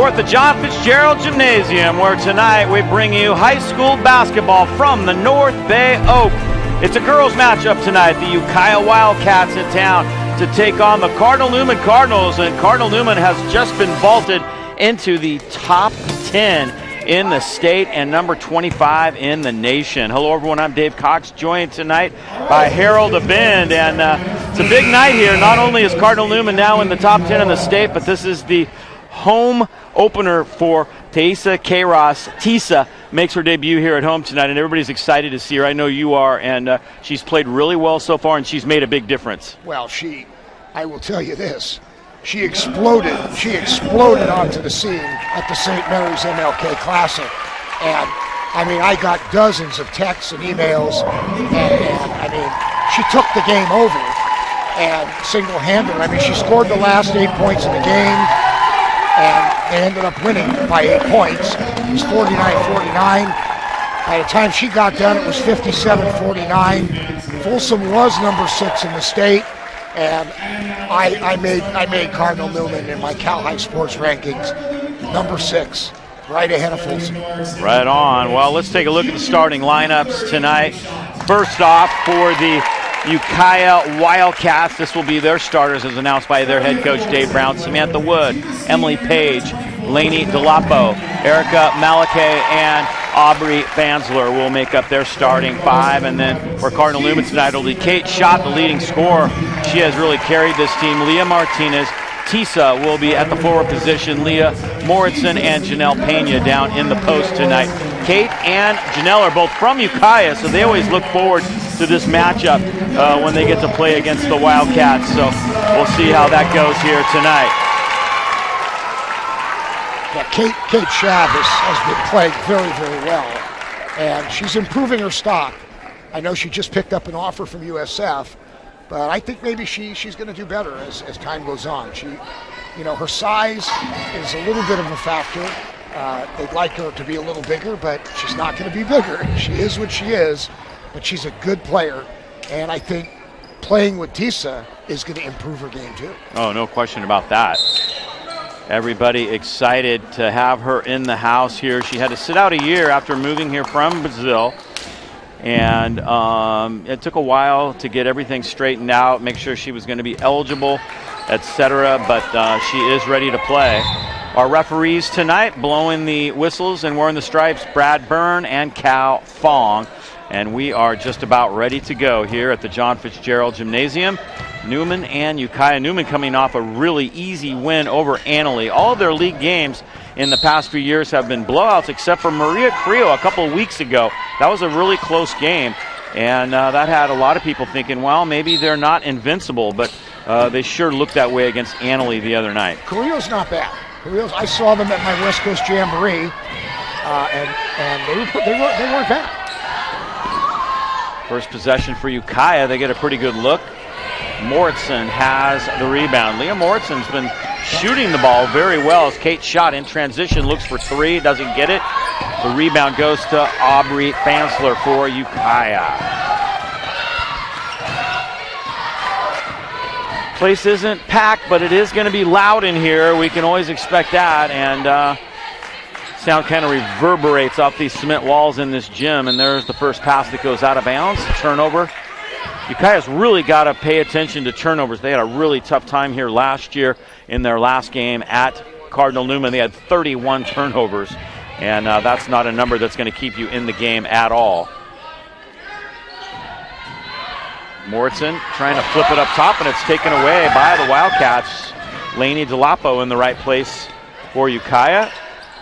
We're at the John Fitzgerald Gymnasium, where tonight we bring you high school basketball from the North Bay Oak. It's a girls matchup tonight. The UKIAH Wildcats in town to take on the Cardinal Newman Cardinals, and Cardinal Newman has just been vaulted into the top 10 in the state and number 25 in the nation. Hello everyone, I'm Dave Cox, joined tonight by Harold Abend, and it's a big night here. Not only is Cardinal Newman now in the top 10 in the state, but this is the home opener for Taisa Queiroz. Tisa makes her debut here at home tonight, and everybody's excited to see her. I know you are, and she's played really well so far, and she's made a big difference. Well, I will tell you this, she exploded onto the scene at the St. Mary's MLK Classic, and I mean, I got dozens of texts and emails, and I mean, she took the game over, and single-handed. I mean, she scored the last 8 points in the game, and they ended up winning by 8 points. It was 49-49. By the time she got done, it was 57-49. Folsom was number 6 in the state, and I made Cardinal Newman in my Cal High Sports rankings number 6, right ahead of Folsom. Right on. Well, let's take a look at the starting lineups tonight. First off, for the UKIAH Wildcats, this will be their starters as announced by their head coach Dave Brown. Samantha Wood, Emily Page, Lainey Delapo, Erica Malakay, and Aubrey Fansler will make up their starting 5. And then for Cardinal Newman tonight, it'll be Kate Schott, the leading scorer. She has really carried this team. Leah Martinez, Tisa will be at the forward position. Leah Moritzen and Janelle Pena down in the post tonight. Kate and Janelle are both from UKIAH, so they always look forward to this matchup when they get to play against the Wildcats. So we'll see how that goes here tonight. Yeah, Kate Schott has been playing very, very well, and she's improving her stock. I know she just picked up an offer from USF, but I think maybe she's going to do better as time goes on. Her size is a little bit of a factor. They'd like her to be a little bigger, but she's not going to be bigger. She is what she is, but she's a good player, and I think playing with Tisa is going to improve her game too. Oh, no question about that. Everybody excited to have her in the house here. She had to sit out a year after moving here from Brazil, and it took a while to get everything straightened out, make sure she was going to be eligible, etc., but she is ready to play. Our referees tonight blowing the whistles and wearing the stripes, Brad Byrne and Cal Fong. And we are just about ready to go here at the John Fitzgerald Gymnasium. Newman and UKIAH. Newman coming off a really easy win over Annalee. All of their league games in the past few years have been blowouts, except for Maria Creo a couple of weeks ago. That was a really close game, and that had a lot of people thinking, well, maybe they're not invincible, but they sure looked that way against Annalee the other night. Creo's not bad. I saw them at my West Coast Jamboree, and they weren't bad. First possession for UKIAH, they get a pretty good look. Moritzen has the rebound. Leah Moritzen's been shooting the ball very well as Kate Schott in transition looks for 3, doesn't get it. The rebound goes to Aubrey Fansler for UKIAH. Place isn't packed, but it is going to be loud in here. We can always expect that, and sound kind of reverberates off these cement walls in this gym, and there's the first pass that goes out of bounds. Turnover. UKIAH's really got to pay attention to turnovers. They had a really tough time here last year in their last game at Cardinal Newman. They had 31 turnovers, and that's not a number that's going to keep you in the game at all. Moritzen trying to flip it up top, and it's taken away by the Wildcats. Lainey Delapo in the right place for UKIAH.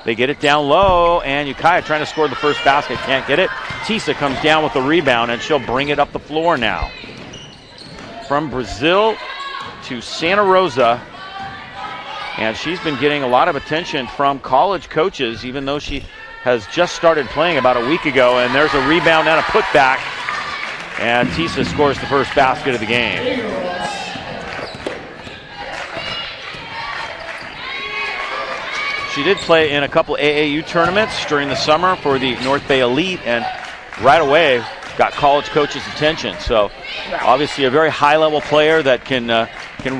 They get it down low, and UKIAH trying to score the first basket. Can't get it. Tisa comes down with the rebound, and she'll bring it up the floor now. From Brazil to Santa Rosa, and she's been getting a lot of attention from college coaches, even though she has just started playing about a week ago, and there's a rebound and a putback, and Tisa scores the first basket of the game. She did play in a couple AAU tournaments during the summer for the North Bay Elite, and right away got college coaches' attention. So obviously a very high-level player that can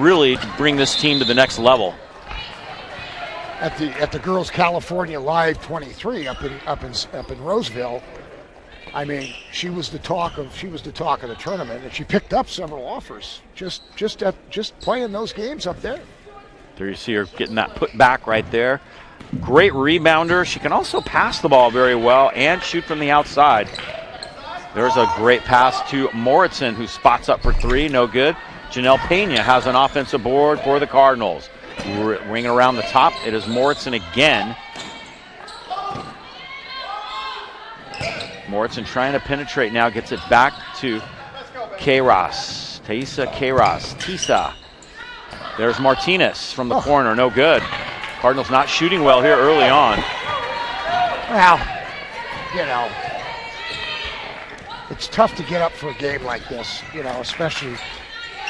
really bring this team to the next level. at the Girls California Live 23 up in Roseville. I mean, she was the talk of the tournament, and she picked up several offers just playing those games up there. There you see her getting that put back right there. Great rebounder. She can also pass the ball very well and shoot from the outside. There's a great pass to Moritzen, who spots up for three, no good. Janelle Pena has an offensive board for the Cardinals. Ringing around the top, it is Moritzen again. Moritzen trying to penetrate now, gets it back to Queiroz. Tisa. There's Martinez from the corner, no good. Cardinals not shooting well here early on. Well, you know, it's tough to get up for a game like this, you know, especially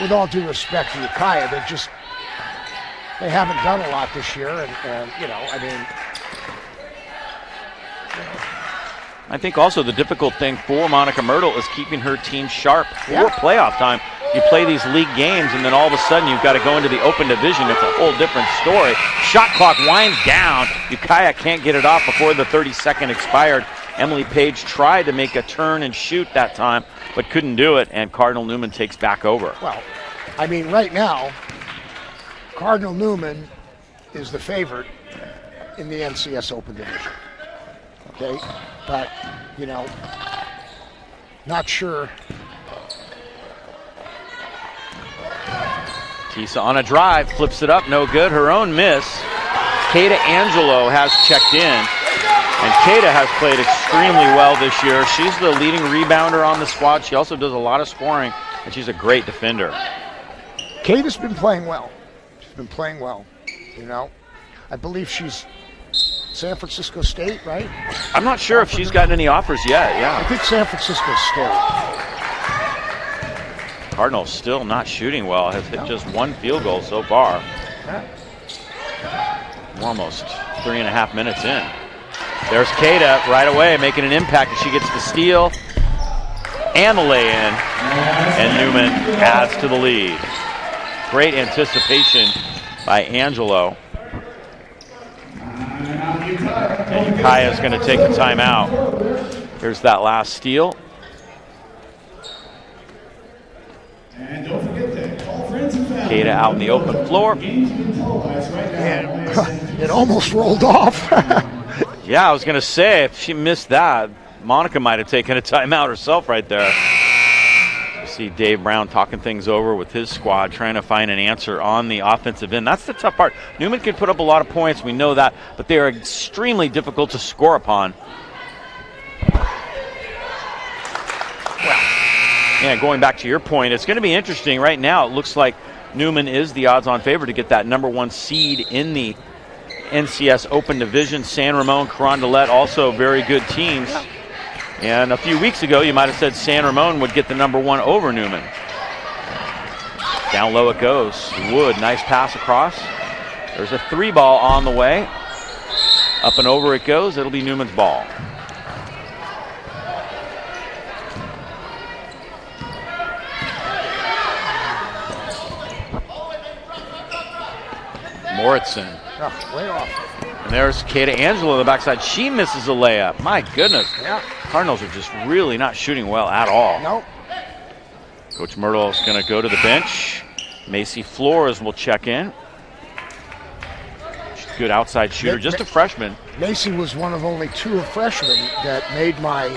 with all due respect to UKIAH. They haven't done a lot this year, and you know, I mean, I think also the difficult thing for Monica Myrtle is keeping her team sharp for playoff time. You play these league games, and then all of a sudden you've got to go into the open division. It's a whole different story. Shot clock winds down. UKIAH can't get it off before the 30-second expired. Emily Page tried to make a turn and shoot that time, but couldn't do it, and Cardinal Newman takes back over. Well, I mean, right now, Cardinal Newman is the favorite in the NCS Open Division. Okay? But, you know, not sure. Tisa on a drive, flips it up, no good. Her own miss. Kata Angelo has checked in, and Kata has played extremely well this year. She's the leading rebounder on the squad. She also does a lot of scoring, and she's a great defender. Kata's been playing well. She's been playing well, you know. I believe she's San Francisco State, right? I'm not sure if she's gotten any offers yet, I think San Francisco State. Cardinals still not shooting well. Has hit just one field goal so far. We're almost 3.5 minutes in. There's Kata right away making an impact, and she gets the steal and the lay-in, and Newman adds to the lead. Great anticipation by Angelo. And UKIAH is going to take the timeout. Here's that last steal. And don't forget to call friends and family. Kata out in the open floor. It almost rolled off. Yeah, I was going to say, if she missed that, Monica might have taken a timeout herself right there. You see Dave Brown talking things over with his squad, trying to find an answer on the offensive end. That's the tough part. Newman can put up a lot of points, we know that, but they are extremely difficult to score upon. Yeah, going back to your point, it's going to be interesting. Right now, it looks like Newman is the odds-on favorite to get that #1 seed in the NCS Open Division. San Ramon, Carondelet, also very good teams. And a few weeks ago, you might have said San Ramon would get the #1 over Newman. Down low it goes. Wood, nice pass across. There's a 3-ball on the way. Up and over it goes. It'll be Newman's ball. Moritzen. Way off. And there's Kata Angelo on the backside. She misses a layup. My goodness. Yeah. Cardinals are just really not shooting well at all. Nope. Coach Myrtle is going to go to the bench. Macy Flores will check in. She's a good outside shooter, just a freshman. Macy was one of only 2 freshmen that made my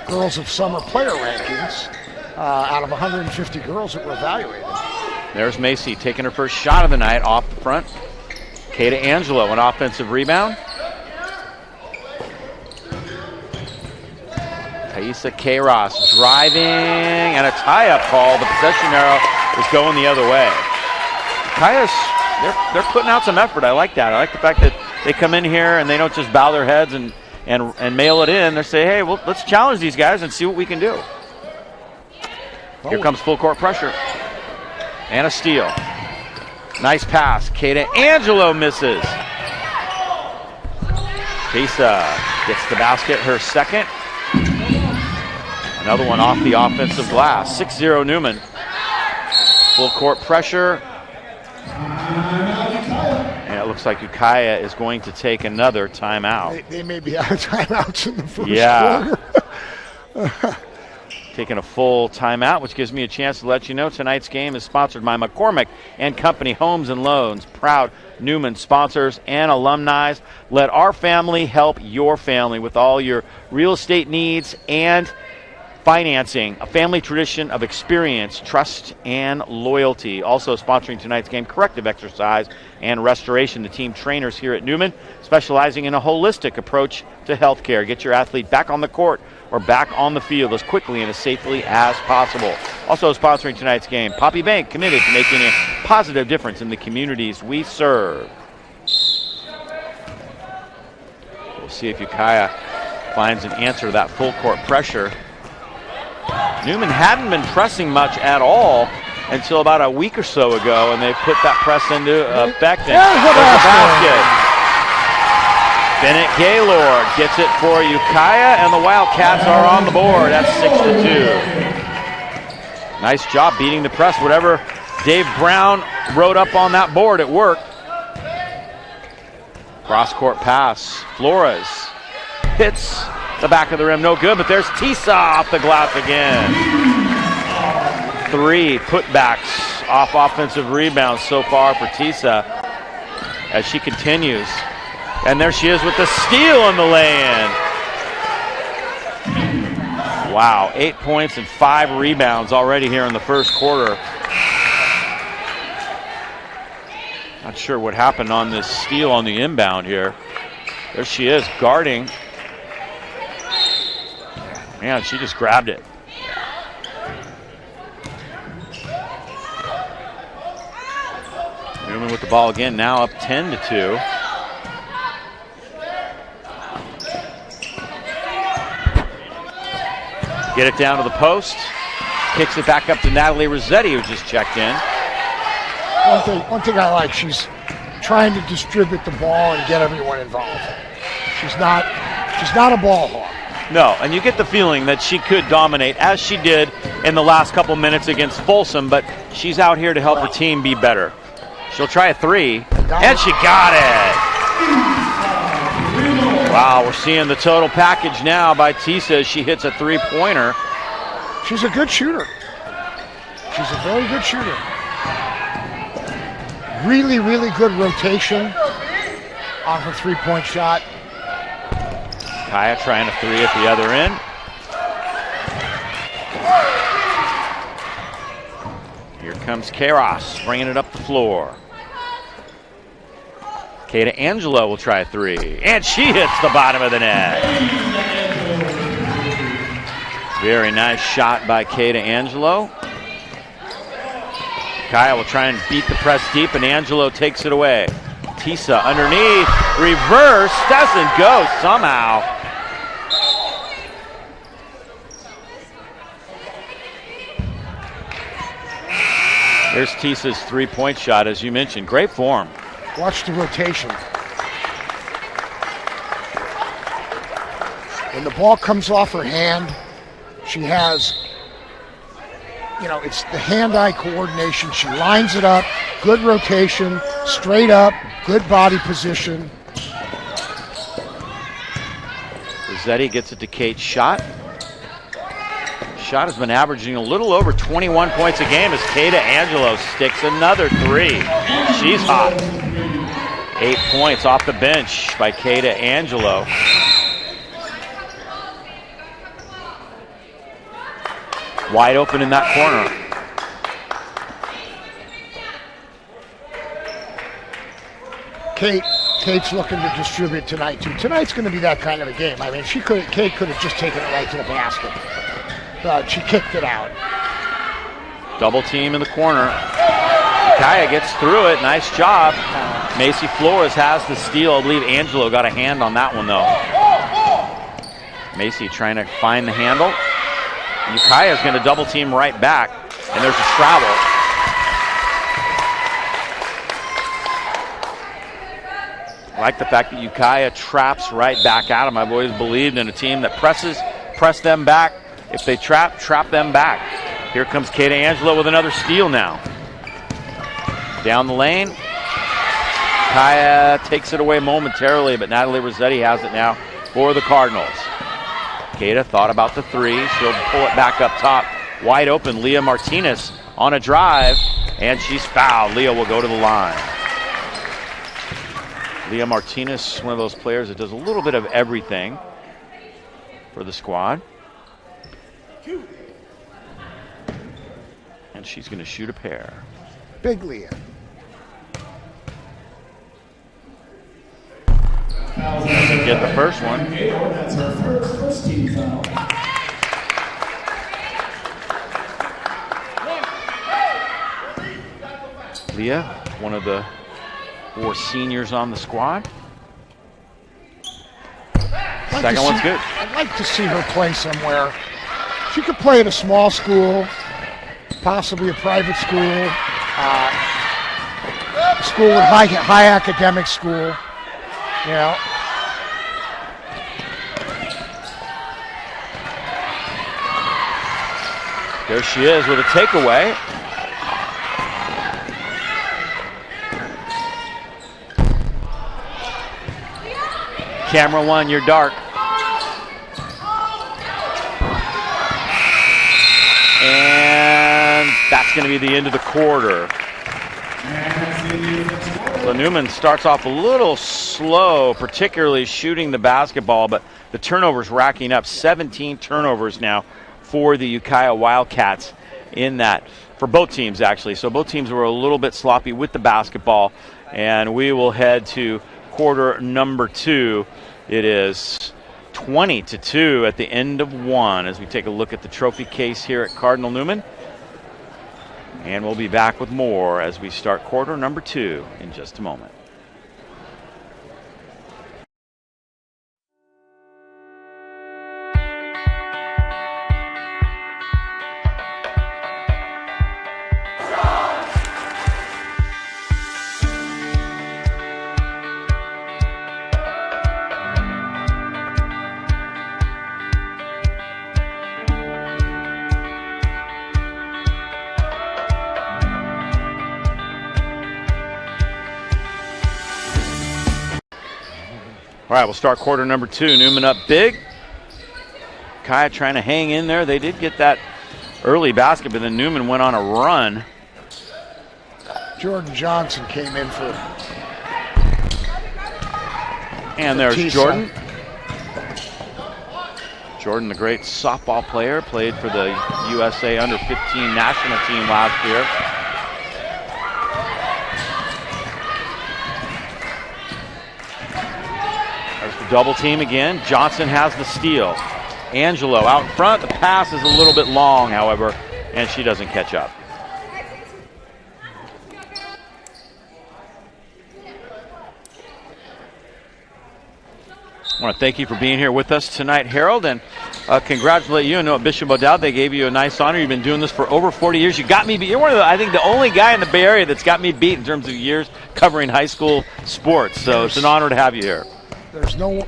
Girls of Summer player rankings out of 150 girls that were evaluated. There's Macy taking her first shot of the night off the front. Kata Angelo, an offensive rebound. Thaisa Queiroz driving, and a tie-up call. The possession arrow is going the other way. UKIAH, they're putting out some effort. I like that. I like the fact that they come in here and they don't just bow their heads and mail it in. They say, hey, well, let's challenge these guys and see what we can do. Here comes full court pressure. And a steal. Nice pass. Kata Angelo misses. Thaisa gets the basket, her second. Another one off the offensive glass. 6-0 Newman. Full court pressure. And it looks like UKIAH is going to take another timeout. They may be out of timeouts in the first quarter. Taking a full timeout, which gives me a chance to let you know tonight's game is sponsored by McCormick and Company Homes and Loans, proud Newman sponsors and alumni. Let our family help your family with all your real estate needs and financing, a family tradition of experience, trust, and loyalty. Also sponsoring tonight's game, Corrective Exercise and Restoration, the team trainers here at Newman, specializing in a holistic approach to healthcare. Get your athlete back on the court or back on the field as quickly and as safely as possible. Also sponsoring tonight's game, Poppy Bank, committed to making a positive difference in the communities we serve. We'll see if UKIAH finds an answer to that full court pressure. Newman hadn't been pressing much at all until about a week or so ago, and they put that press into effect. And there's a basket. Bennett Gaylord gets it for UKIAH, and the Wildcats are on the board. That's 6-2. Nice job beating the press. Whatever Dave Brown wrote up on that board, it worked. Cross-court pass. Flores hits the back of the rim, no good, but there's Tisa off the glass again. 3 putbacks off offensive rebounds so far for Tisa as she continues. And there she is with the steal in the lay-in. Wow, 8 points and 5 rebounds already here in the first quarter. Not sure what happened on this steal on the inbound here. There she is guarding. Man, she just grabbed it. Newman with the ball again, now up 10-2. Get it down to the post. Kicks it back up to Natalie Rossetti, who just checked in. One thing I like, she's trying to distribute the ball and get everyone involved. She's not a ball hawk. No, and you get the feeling that she could dominate, as she did in the last couple minutes against Folsom, but she's out here to help her team be better. She'll try a 3, and she got it. Wow, we're seeing the total package now by Tisa as she hits a 3-pointer. She's a good shooter. She's a very good shooter. Really, really good rotation on her 3-point shot. Kaya trying a 3 at the other end. Here comes Kairos, bringing it up the floor. Kata Angelo will try a 3, and she hits the bottom of the net. Very nice shot by Kata Angelo. Kaya will try and beat the press deep, and Angelo takes it away. Tisa underneath, reverse, doesn't go somehow. There's Tisa's 3-point shot, as you mentioned. Great form. Watch the rotation. When the ball comes off her hand, she has, it's the hand-eye coordination. She lines it up, good rotation, straight up, good body position. Rossetti gets it to Kate Schott. Schott has been averaging a little over 21 points a game as Kata Angelo sticks another 3. She's hot. 8 points off the bench by Kata Angelo. Wide open in that corner. Kate's looking to distribute tonight too. Tonight's going to be that kind of a game. I mean, Kate could have just taken it right to the basket, but she kicked it out. Double team in the corner. Kaya gets through it. Nice job. Macy Flores has the steal. I believe Angelo got a hand on that one though. Macy trying to find the handle. UKIAH is going to double team right back, and there's a travel. I like the fact that UKIAH traps right back at them. I've always believed in a team that press them back. If they trap them back. Here comes Kata Angelo with another steal now. Down the lane. UKIAH takes it away momentarily, but Natalie Rossetti has it now for the Cardinals. Kata thought about the three. She'll pull it back up top. Wide open, Leah Martinez on a drive, and she's fouled. Leah will go to the line. Leah Martinez, one of those players that does a little bit of everything for the squad. And she's going to shoot a pair. Big Leah. Doesn't get the first one. That's her first team foul. Leah, one of the 4 seniors on the squad. Second one's good. I'd like to see her play somewhere. She could play at a small school, possibly a private school, school with high academic school. You know. There she is with a takeaway. Camera one, you're dark. And that's going to be the end of the quarter. So NEWMAN starts off a little slow, particularly shooting the basketball, but the turnovers racking up. 17 turnovers now for the UKIAH Wildcats in that, for both teams actually. So both teams were a little bit sloppy with the basketball, and we will head to quarter number 2. It is 20-2 at the end of 1 as we take a look at the trophy case here at Cardinal Newman. And we'll be back with more as we start quarter number 2 in just a moment. All right, we'll start quarter number 2. NEWMAN up big. UKIAH trying to hang in there. They did get that early basket, but then NEWMAN went on a run. Jordan Johnson came in for. And there's Jordan. Jordan, the great softball player, played for the USA Under-15 national team last year. Double team again. Johnson has the steal. Angelo out front. The pass is a little bit long, however, and she doesn't catch up. I want to thank you for being here with us tonight, Harold, and congratulate you. I know at Bishop O'Dowd they gave you a nice honor. You've been doing this for over 40 years. You got me beat. You're one of the, I think, the only guy in the Bay Area that's got me beat in terms of years covering high school sports. So it's an honor to have you here. There's no.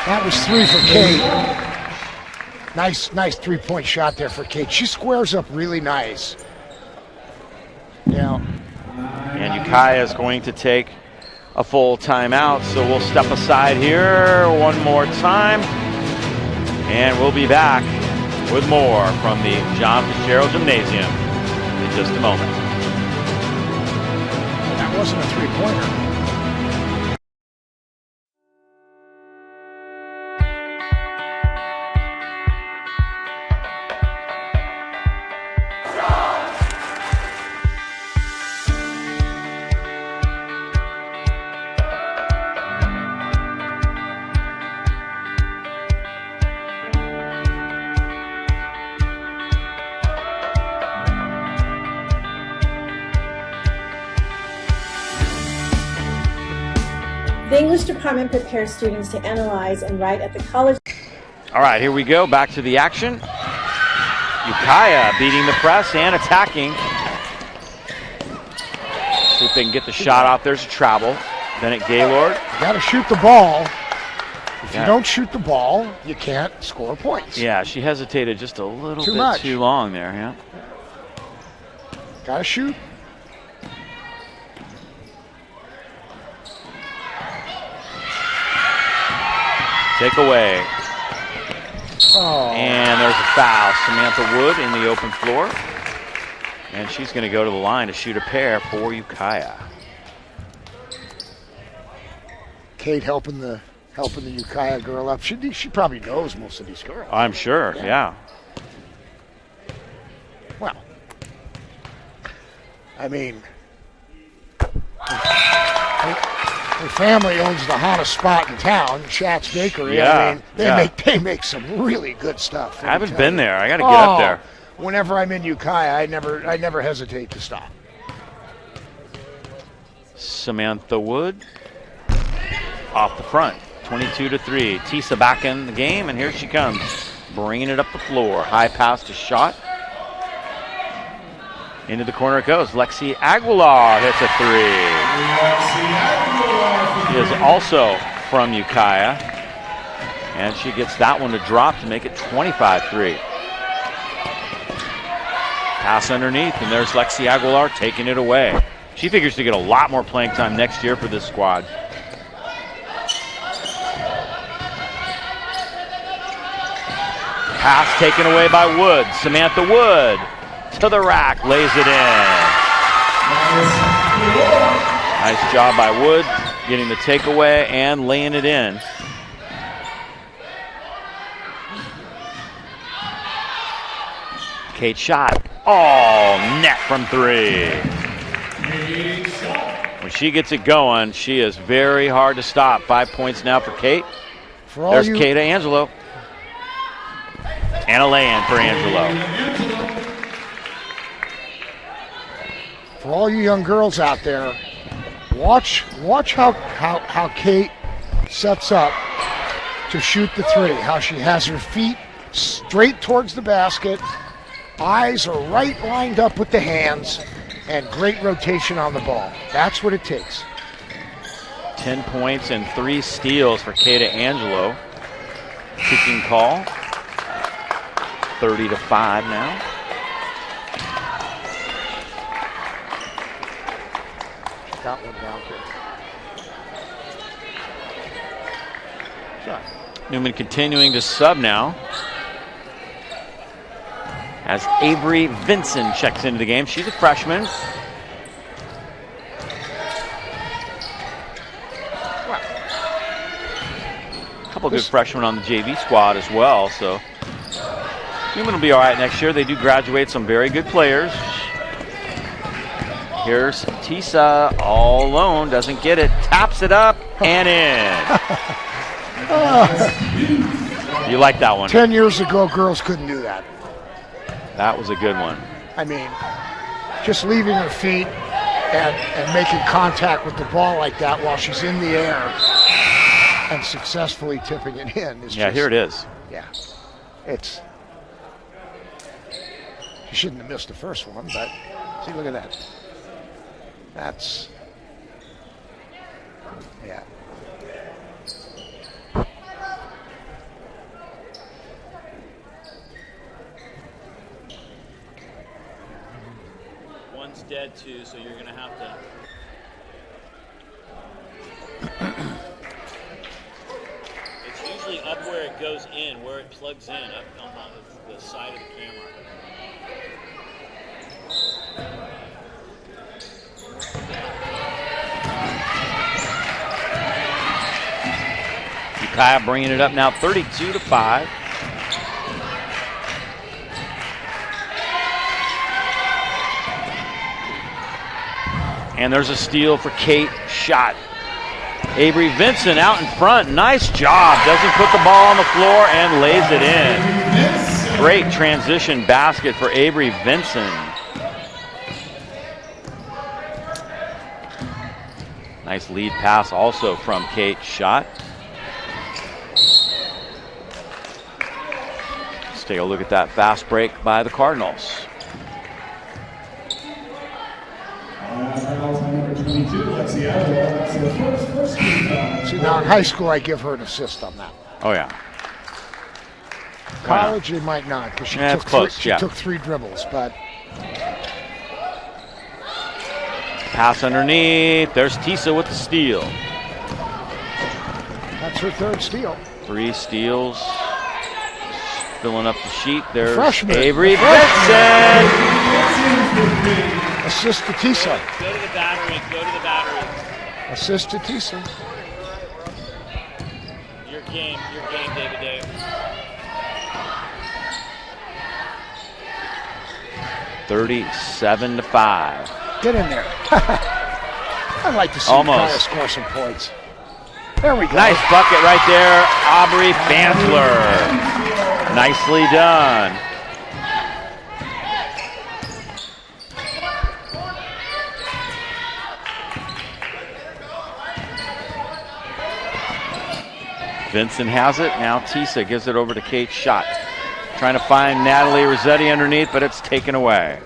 That was 3 for Kate. Nice 3-point shot there for Kate. She squares up really nice. Yeah. And UKIAH is going to take a full timeout, so we'll step aside here one more time, and we'll be back with more from the John Fitzgerald Gymnasium in just a moment. That wasn't a 3-pointer. The English department prepares students to analyze and write at the college. All right, here we go. Back to the action. UKIAH beating the press and attacking. See if they can get the shot off. There's a travel. Bennett Gaylord. You got to shoot the ball. If you don't shoot the ball, you can't score points. Yeah, she hesitated just a little bit much. too long there. Yeah. Got to shoot. Take away. Oh. And there's a foul. Samantha Wood in the open floor. And she's going to go to the line to shoot a pair for UKIAH. Kate helping the UKIAH girl up. She probably knows most of these girls. I'm sure, yeah. Well, I mean, her family owns the hottest spot in town, Shat's Bakery. Yeah, I mean, they make some really good stuff. I haven't been there. I got to get up there. Whenever I'm in UKIAH, I never hesitate to stop. Samantha Wood off the front, 22-3. Tisa back in the game, and here she comes, bringing it up the floor. High pass to Shot. Into the corner it goes. Lexi Aguilar hits a three. She is also from UKIAH, and she gets that one to drop to make it 25-3. Pass underneath, and there's Lexi Aguilar taking it away. She figures to get a lot more playing time next year for this squad. Pass taken away by Wood. Samantha Wood to the rack, lays it in. Nice job by Wood getting the takeaway and laying it in. Kate Shot. Oh, net from three. When she gets it going, she is very hard to stop. 5 points now for Kate. There's Kate Angelo. And a lay-in for Angelo. For all you young girls out there, watch how Kate sets up to shoot the three. How she has her feet straight towards the basket, eyes are right lined up with the hands, and great rotation on the ball. That's what it takes. 10 points and 3 steals for Kate Angelo. Kicking call. 30-5 now. Got one down here. Newman continuing to sub now, as Avery Vinson checks into the game. She's a freshman. A couple good freshmen on the JV squad as well, so Newman will be all right next year. They do graduate some very good players. Here's Tisa all alone, doesn't get it, taps it up and in. You like that one? 10 years ago, girls couldn't do that. That was a good one. I mean, just leaving her feet and making contact with the ball like that while she's in the air and successfully tipping it in is yeah, just, here it is. Yeah, it's. She shouldn't have missed the first one, but see, look at that. That's, yeah. One's dead too, so you're going to have to. It's usually up where it goes in, where it plugs in, up on the side of the camera. UKIAH bringing it up now 32-5. And there's a steal for Kate Shot. Avery Vinson out in front. Nice job. Doesn't put the ball on the floor and lays it in. Great transition basket for Avery Vinson. Nice lead pass also from Kate Shot. Let's take a look at that fast break by the Cardinals. See, now in high school, I give her an assist on that. Oh, yeah. College, they might not, because she, took 3 dribbles, but. Pass underneath. There's Tisa with the steal. That's her 3rd steal. 3 steals. Filling up the sheet. There's Freshman. Avery Vincent. Assist to Tisa. Go to the battery. Go to the battery. Assist to Tisa. Your game, David Day. $37-5. Get in there. I'd like to see UKIAH score some points. There we go. Nice bucket right there, Aubrey Fansler. Nicely done. Vincent has it. Now Tisa gives it over to Kate Schott. Trying to find Natalie Rossetti underneath, but it's taken away.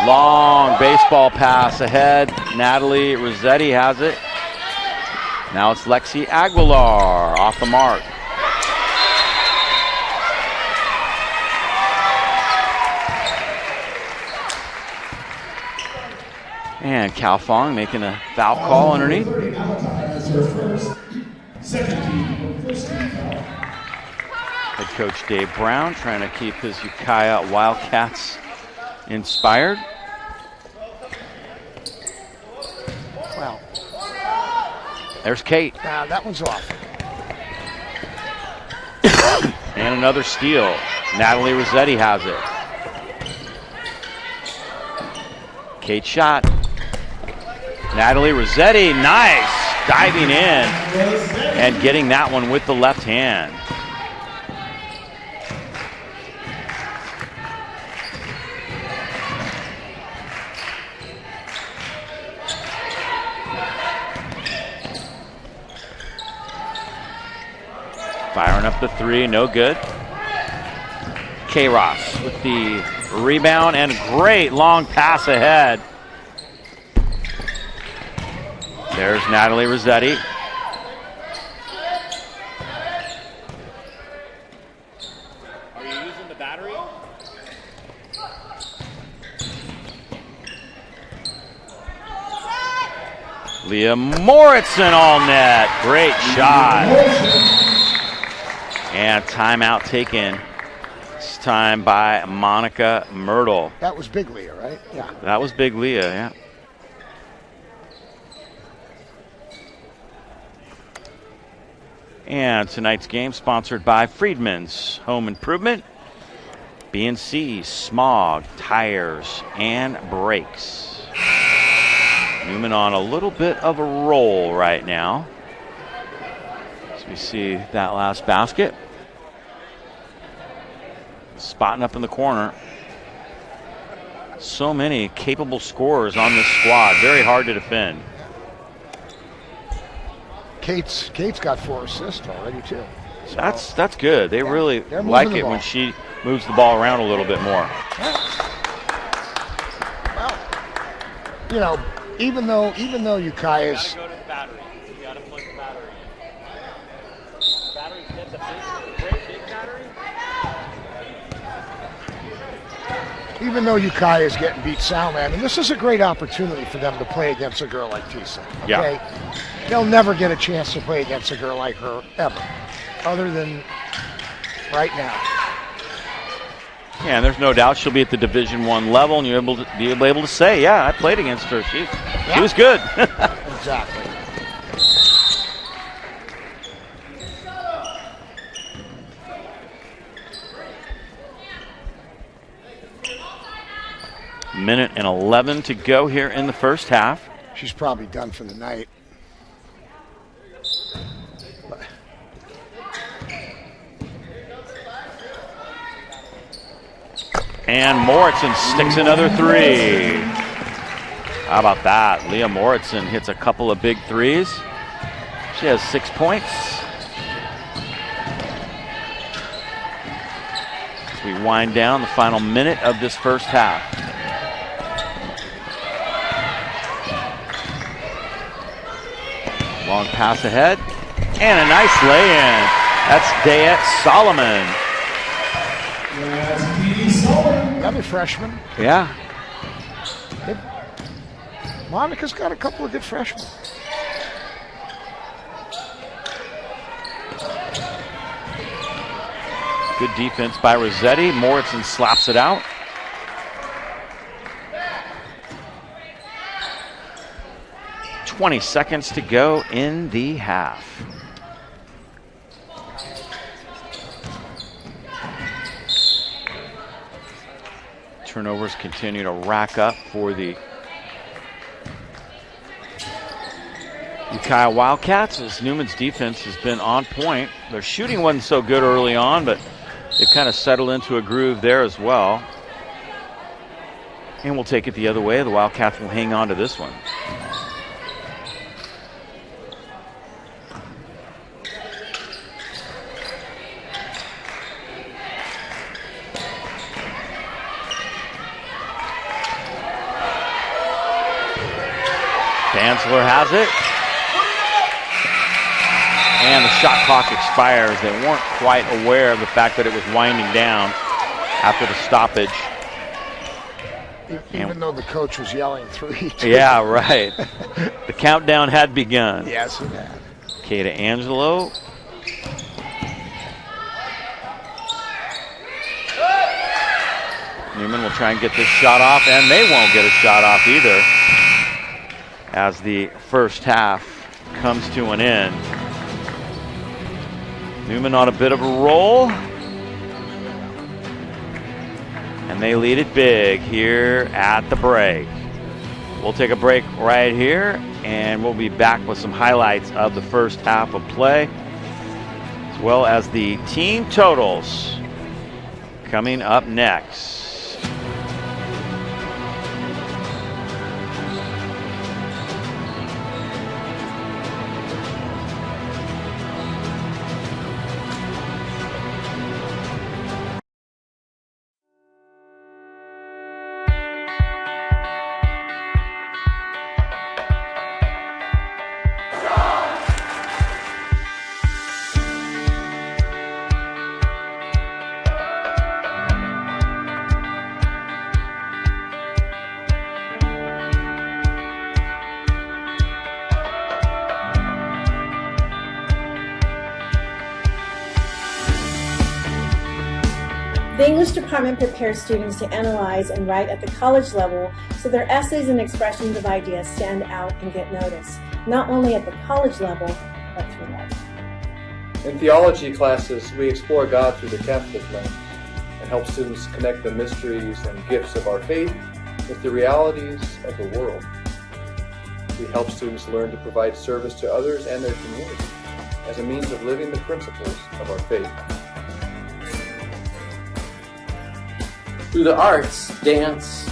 Long baseball pass ahead. Natalie Rossetti has it. Now it's Lexi Aguilar off the mark. And Cal Fong making a foul call underneath. Head coach Dave Brown trying to keep his UKIAH Wildcats inspired. Well, there's Kate. that one's off. And another steal. Natalie Rossetti has it. Kate Schott. Natalie Rossetti, nice. Diving in and getting that one with the left hand. Firing up the 3, no good. K-Ross with the rebound and a great long pass ahead. There's Natalie Rossetti. Are you using the battery? Leah Moritzen all net. Great shot. And timeout taken. This time by Monica Myrtle. That was Big Leah, right? Yeah. That was Big Leah, yeah. And tonight's game sponsored by Friedman's Home Improvement, B&C, Smog, Tires, and Brakes. Newman on a little bit of a roll right now. As we see that last basket. Spotting up in the corner. So many capable scorers on this squad. Very hard to defend. Kate's got 4 assists already too. So that's good. They really like it when she moves the ball around a little bit more. Well, you know, even though UKIAH's Go to the battery. You gotta plug the battery. Battery, that's a great big battery. even though UKIAH is getting beat sound, and this is a great opportunity for them to play against a girl like Tisa. Okay? Yeah. They'll never get a chance to play against a girl like her ever, other than right now. Yeah, and there's no doubt she'll be at the Division I level, and you'll be able to say, yeah, I played against her. She was good. Exactly. Minute and 11 to go here in the first half. She's probably done for the night. And Moritzen sticks another three. How about that? Leah Moritzen hits a couple of big threes. She has 6 points. As we wind down the final minute of this first half. Long pass ahead. And a nice lay-in. That's Dayette Solomon. That's Katie Solomon. Another freshman. Yeah. Monica's got a couple of good freshmen. Good defense by Rossetti. Moritzen slaps it out. "20 seconds to go in the half." Turnovers continue to rack up for the UKIAH Wildcats as Newman's defense has been on point. Their shooting wasn't so good early on, but they've kind of settled into a groove there as well. And we'll take it the other way. The Wildcats will hang on to this one. Dantzler has it. And the shot clock expires. They weren't quite aware of the fact that it was winding down after the stoppage. Even though the coach was yelling 3. Yeah, right. The countdown had begun. Yes, it had. Kata Angelo. Newman will try and get this shot off, and they won't get a shot off either as the first half comes to an end. Newman on a bit of a roll, and they lead it big here at the break. We'll take a break right here, and we'll be back with some highlights of the first half of play, as well as the team totals coming up next. The English department prepares students to analyze and write at the college level so their essays and expressions of ideas stand out and get noticed, not only at the college level, but through life. In theology classes, we explore God through the Catholic lens and help students connect the mysteries and gifts of our faith with the realities of the world. We help students learn to provide service to others and their community as a means of living the principles of our faith. Through the arts, dance,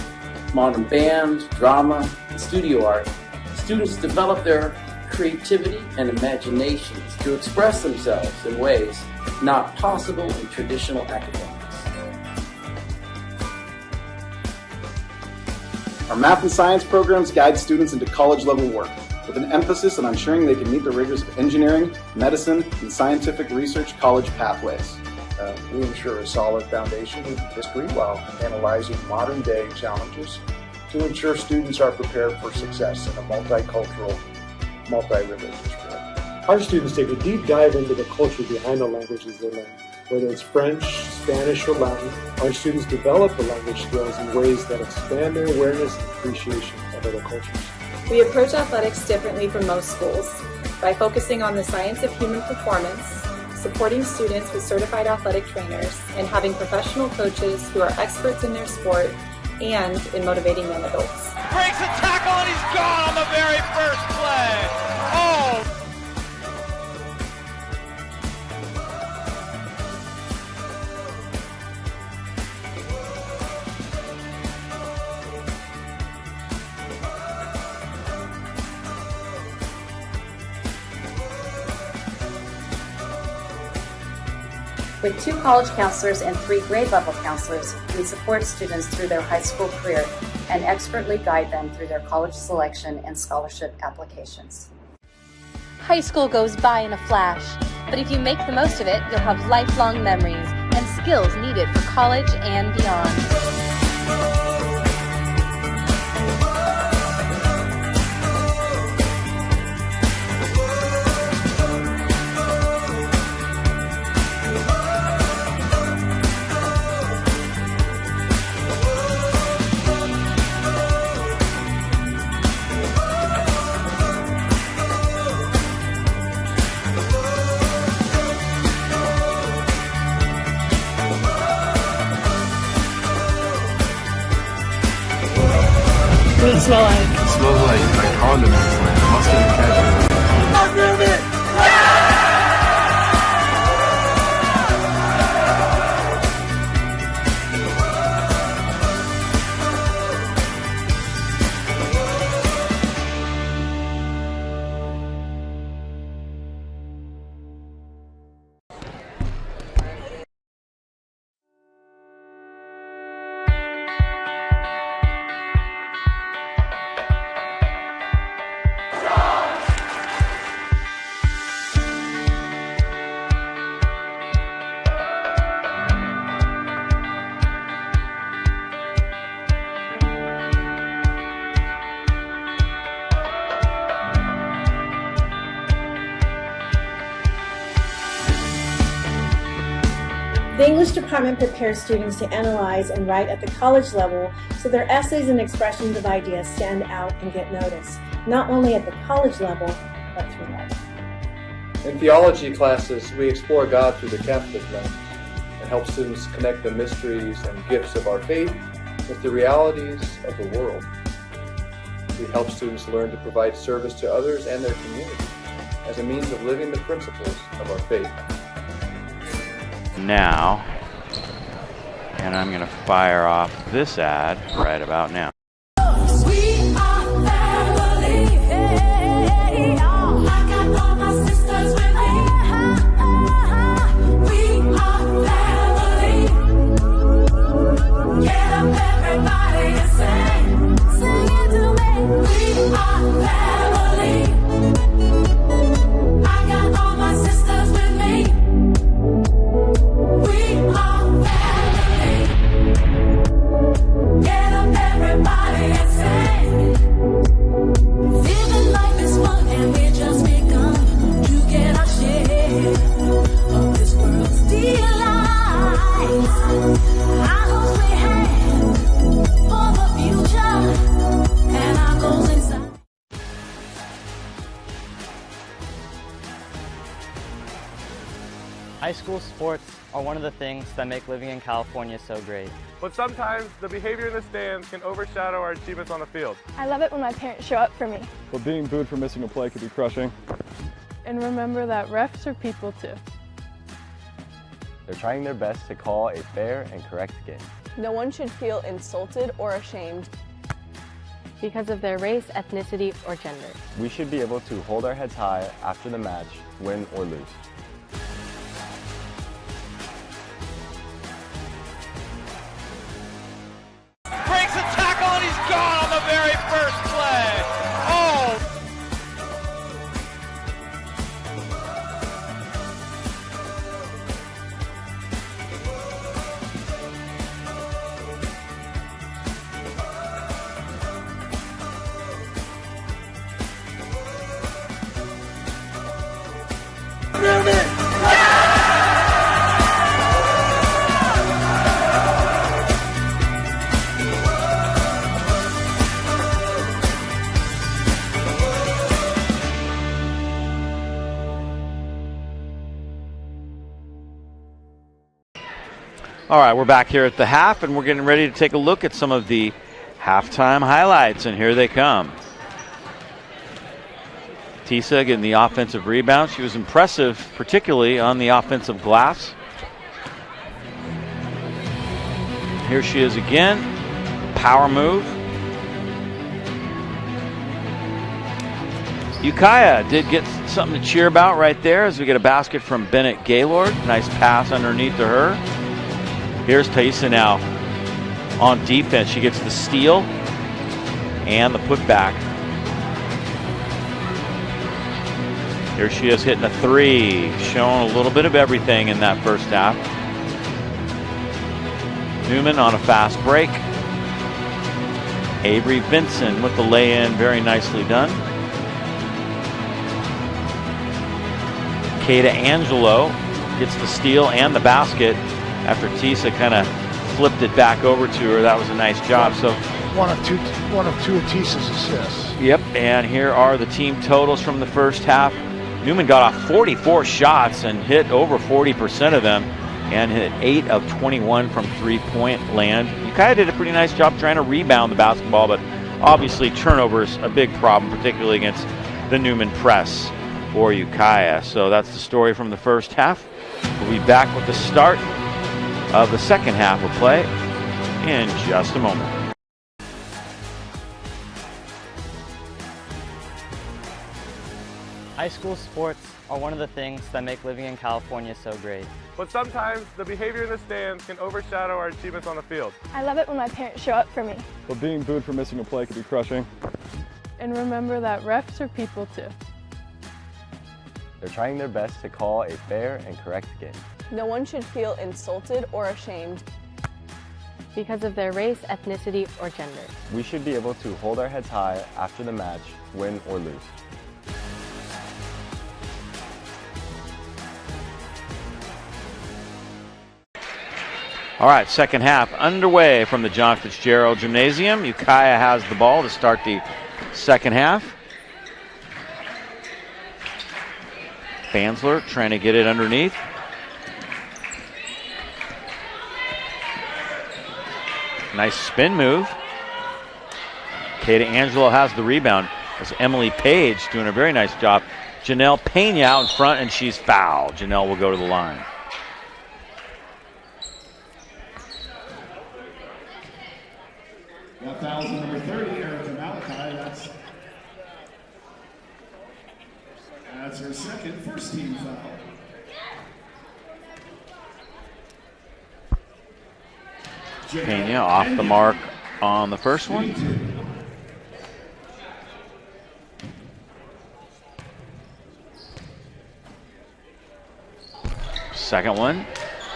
modern band, drama, and studio art, students develop their creativity and imaginations to express themselves in ways not possible in traditional academics. Our math and science programs guide students into college-level work, with an emphasis on ensuring they can meet the rigors of engineering, medicine, and scientific research college pathways. We ensure a solid foundation in history while analyzing modern-day challenges to ensure students are prepared for success in a multicultural, multi-religious world. Our students take a deep dive into the culture behind the languages they learn. Whether it's French, Spanish, or Latin, our students develop the language skills in ways that expand their awareness and appreciation of other cultures. We approach athletics differently from most schools by focusing on the science of human performance, supporting students with certified athletic trainers, and having professional coaches who are experts in their sport and in motivating young adults. Breaks a tackle and he's gone on the very first play. Oh! With 2 college counselors and 3 grade level counselors, we support students through their high school career and expertly guide them through their college selection and scholarship applications. High school goes by in a flash, but if you make the most of it, you'll have lifelong memories and skills needed for college and beyond. What does it smell like? It smells like condiments, like mustard and ketchup. The English department prepares students to analyze and write at the college level so their essays and expressions of ideas stand out and get noticed, not only at the college level, but through life. In theology classes, we explore God through the Catholic lens and help students connect the mysteries and gifts of our faith with the realities of the world. We help students learn to provide service to others and their community as a means of living the principles of our faith. Now, and I'm going to fire off this ad right about now. High school sports are one of the things that make living in California so great. But sometimes the behavior in the stands can overshadow our achievements on the field. I love it when my parents show up for me. But being booed for missing a play could be crushing. And remember that refs are people too. They're trying their best to call a fair and correct game. No one should feel insulted or ashamed because of their race, ethnicity, or gender. We should be able to hold our heads high after the match, win or lose. Breaks a tackle and he's gone on the very first play. Oh! All right, we're back here at the half, and we're getting ready to take a look at some of the halftime highlights, and here they come. Tisa getting the offensive rebound. She was impressive, particularly on the offensive glass. Here she is again. Power move. UKIAH did get something to cheer about right there as we get a basket from Bennett Gaylord. Nice pass underneath to her. Here's Tisa now on defense. She gets the steal and the putback. Here she is hitting a three, showing a little bit of everything in that first half. Newman on a fast break. Avery Vinson with the lay-in, very nicely done. Kata Angelo gets the steal and the basket after Tisa kind of flipped it back over to her. That was a nice job. So one of two of Tisa's assists. Yep, and here are the team totals from the first half. Newman got off 44 shots and hit over 40% of them, and hit 8 of 21 from three-point land. UKIAH did a pretty nice job trying to rebound the basketball, but obviously turnovers a big problem, particularly against the Newman press for UKIAH. So that's the story from the first half. We'll be back with the start of the second half of play in just a moment. High school sports are one of the things that make living in California so great. But sometimes the behavior in the stands can overshadow our achievements on the field. I love it when my parents show up for me. But being booed for missing a play can be crushing. And remember that refs are people too. They're trying their best to call a fair and correct game. No one should feel insulted or ashamed because of their race, ethnicity, or gender. We should be able to hold our heads high after the match, win or lose. All right, second half underway from the John Fitzgerald Gymnasium. UKIAH has the ball to start the second half. Fansler trying to get it underneath. Nice spin move. Kata Angelo has the rebound. That's Emily Page doing a very nice job. Janelle Pena out in front, and she's fouled. Janelle will go to the line. That foul's on number 30, Erica Malachi. That's her second first team foul. Pena off the mark on the first one. Second one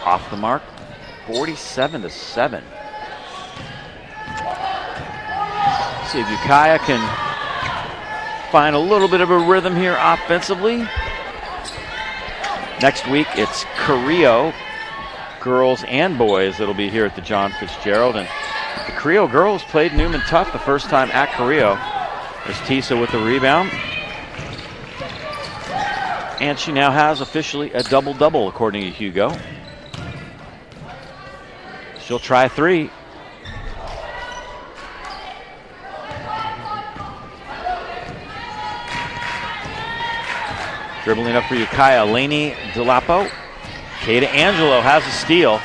off the mark, 47-7. See if UKIAH can find a little bit of a rhythm here offensively. Next week it's Carrillo, girls and boys, that'll be here at the John Fitzgerald. And the Carrillo girls played Newman tough the first time at Carrillo. There's Tisa with the rebound. And she now has officially a double-double, according to Hugo. She'll try three. Dribbling up for UKIAH, Lainey Delapo. Kata Angelo has a steal.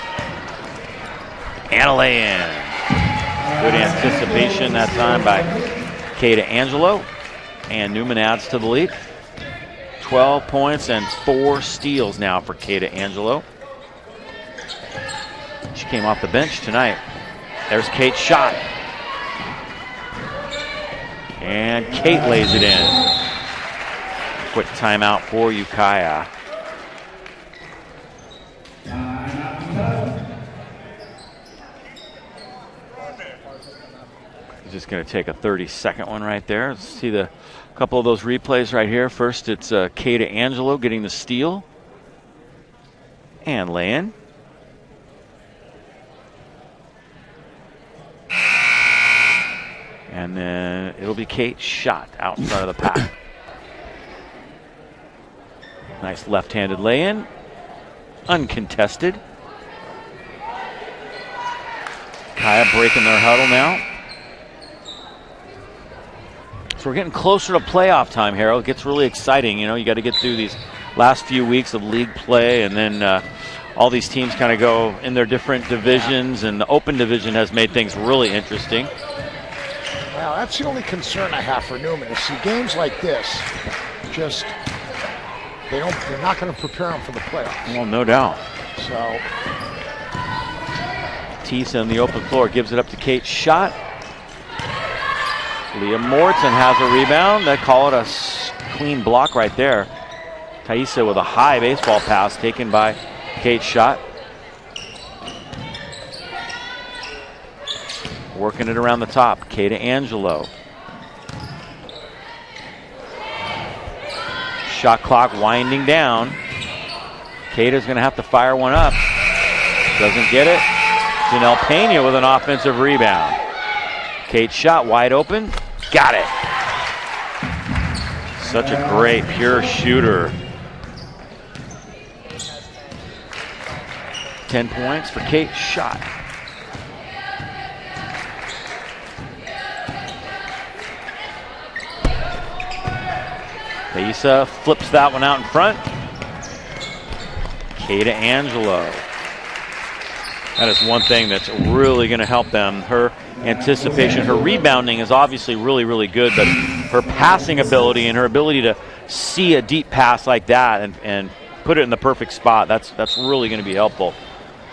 And a lay-in. Good anticipation that time by Kata Angelo. And Newman adds to the lead. 12 points and 4 steals now for Kata Angelo. She came off the bench tonight. There's Kate's shot. And Kate lays it in. Quick timeout for UKIAH. Just going to take a 30-second one right there. Let's see the couple of those replays right here. First, it's Kata Angelo getting the steal and lay-in. And then it'll be Kate's shot out in front of the pack. Nice left-handed lay-in, uncontested. UKIAH breaking their huddle now. So we're getting closer to playoff time, Harold. It gets really exciting. You know, you got to get through these last few weeks of league play, and then all these teams kind of go in their different divisions, and the open division has made things really interesting. Well, that's the only concern I have for Newman is see games like this. Just they're not going to prepare them for the playoffs. Well, no doubt. So Tisa on the open floor gives it up to Kate. Shot. Leah Morton has a rebound. They call it a clean block right there. Thaisa with a high baseball pass taken by Kate Schott. Working it around the top, Kata Angelo. Shot clock winding down. Kata's going to have to fire one up. Doesn't get it. Janelle Pena with an offensive rebound. Kate Schott wide open. Got it. Such a great, pure shooter. 10 points for Kate Schott. Thaisa flips that one out in front. Kata Angelo. That is one thing that's really going to help them. Her anticipation, her rebounding is obviously really, really good, but her passing ability and her ability to see a deep pass like that and put it in the perfect spot, that's really going to be helpful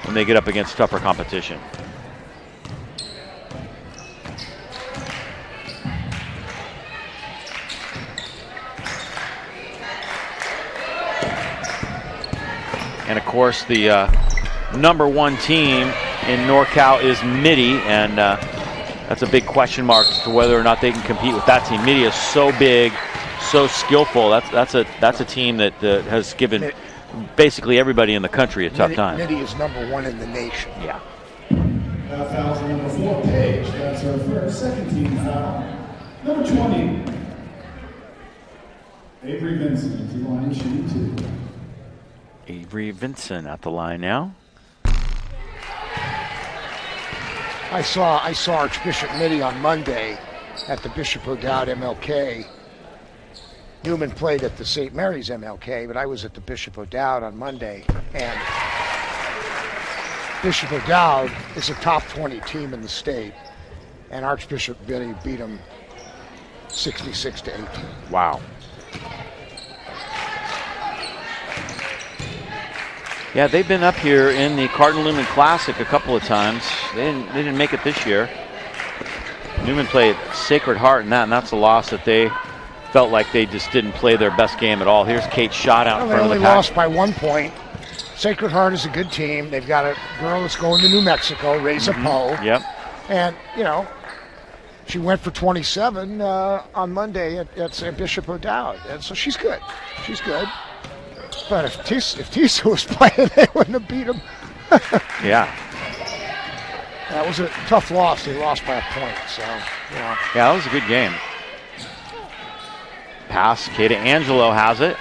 when they get up against tougher competition. And of course, the #1 team in NorCal is Mitty, and that's a big question mark as to whether or not they can compete with that team. Mitty is so big, so skillful. That's a team that has given basically everybody in the country a tough time. Mitty is #1 in the nation. Yeah. Foul to number 4, Paige. That's her first, second team foul. Number 20, Avery Vincent at the line, shooting 2. Avery Vincent at the line now. I saw Archbishop Mitty on Monday at the Bishop O'Dowd MLK. Newman played at the St. Mary's MLK, but I was at the Bishop O'Dowd on Monday, and Bishop O'Dowd is a top 20 team in the state, and Archbishop Mitty beat him 66-18. Wow. Yeah, they've been up here in the Cardinal Newman Classic a couple of times. They didn't make it this year. Newman played Sacred Heart in that, and that's a loss that they felt like they just didn't play their best game at all. Here's Kate Schott out in front of the pack. They only lost by 1 point. Sacred Heart is a good team. They've got a girl that's going to New Mexico, Reza Poe. Yep. And, you know, she went for 27 on Monday at St. Bishop O'Dowd. And so she's good. She's good. But if Tisa was playing, they wouldn't have beat him. Yeah. That was a tough loss. They lost by a point, so, you know. Yeah, that was a good game. Pass, Kata Angelo has it.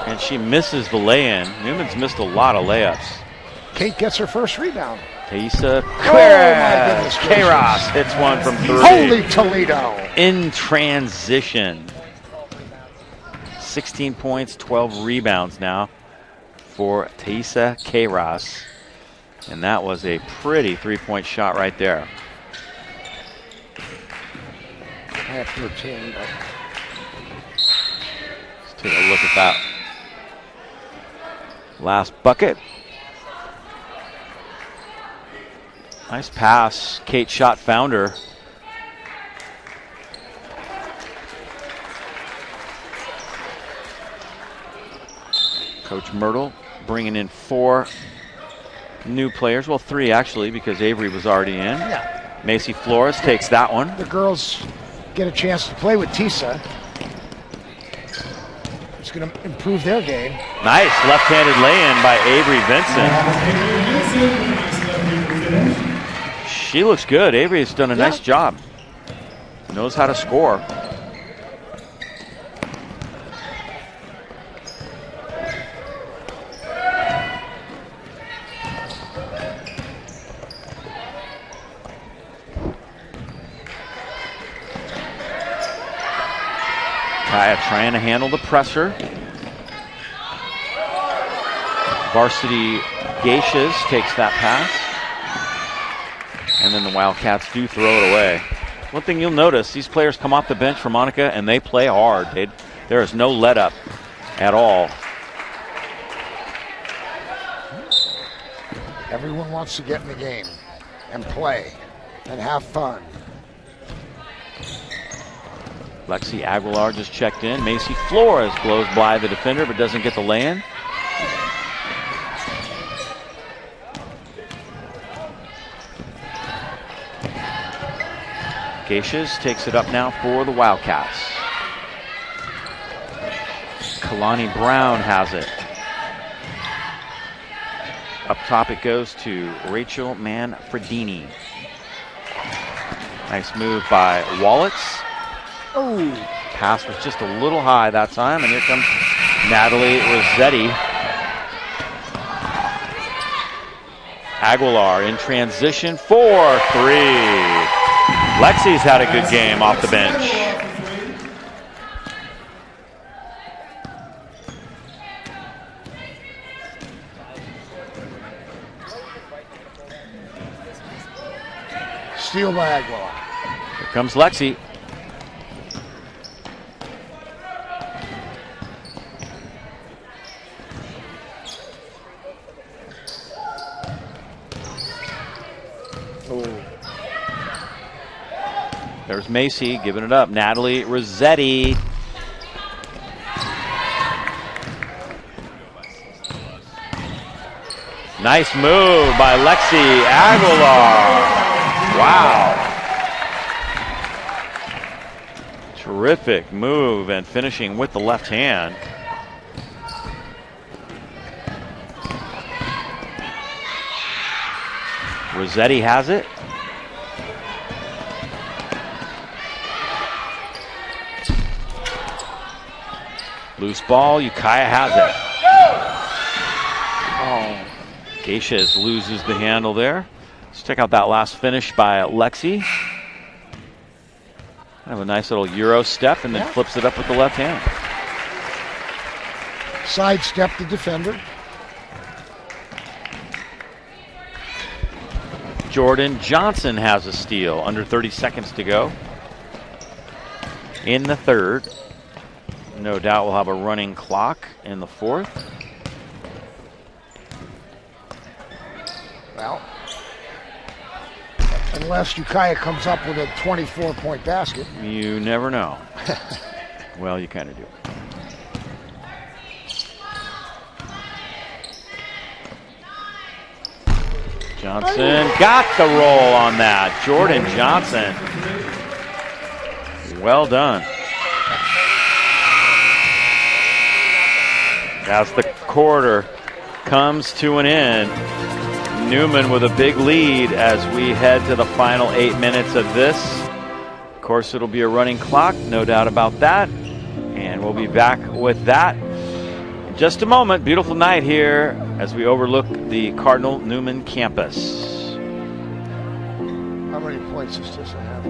And she misses the lay-in. Newman's missed a lot of layups. Kate gets her first rebound. Thaisa Kairos hits one from 3. Holy Toledo. In transition. 16 points, 12 rebounds now for Thaisa Kairos. And that was a pretty three-point shot right there. I have 13, but let's take a look at that last bucket. Nice pass. Kate Schott found her. Coach Myrtle bringing in 4 new players. Well, 3 actually, because Avery was already in. Yeah. Macy Flores takes that one. The girls get a chance to play with Tisa. It's going to improve their game. Nice left-handed lay-in by Avery Vincent. She looks good. Avery has done a nice job. Knows how to score. Kaya trying to handle the pressure. Varsity Geishas takes that pass. And then the Wildcats do throw it away. One thing you'll notice, these players come off the bench for Monica and they play hard. There is no let up at all. Everyone wants to get in the game and play and have fun. Lexi Aguilar just checked in. Macy Flores blows by the defender but doesn't get the lay-in. Geishas takes it up now for the Wildcats. Kalani Brown has it. Up top it goes to Rachel Manfredini. Nice move by Wallets. Oh, pass was just a little high that time, and here comes Natalie Rossetti. Aguilar in transition for 3. Lexi's had a good game off the bench. Steal by Aguilar. Here comes Lexi. There's Macy giving it up. Natalie Rossetti. Nice move by Lexi Aguilar. Wow. Terrific move and finishing with the left hand. Rossetti has it. Loose ball, UKIAH has it. Oh, Geishas loses the handle there. Let's check out that last finish by Lexi. Kind of a nice little Euro step and then flips it up with the left hand. Sidestep the defender. Jordan Johnson has a steal. Under 30 seconds to go in the third. No doubt we'll have a running clock in the fourth. Well, unless UKIAH comes up with a 24-point basket. You never know. Well, you kind of do. Johnson got the roll on that. Jordan Johnson. Well done. As the quarter comes to an end, Newman with a big lead as we head to the final 8 minutes of this. Of course, it'll be a running clock, no doubt about that. And we'll be back with that in just a moment. Beautiful night here as we overlook the Cardinal Newman campus. How many points does this have?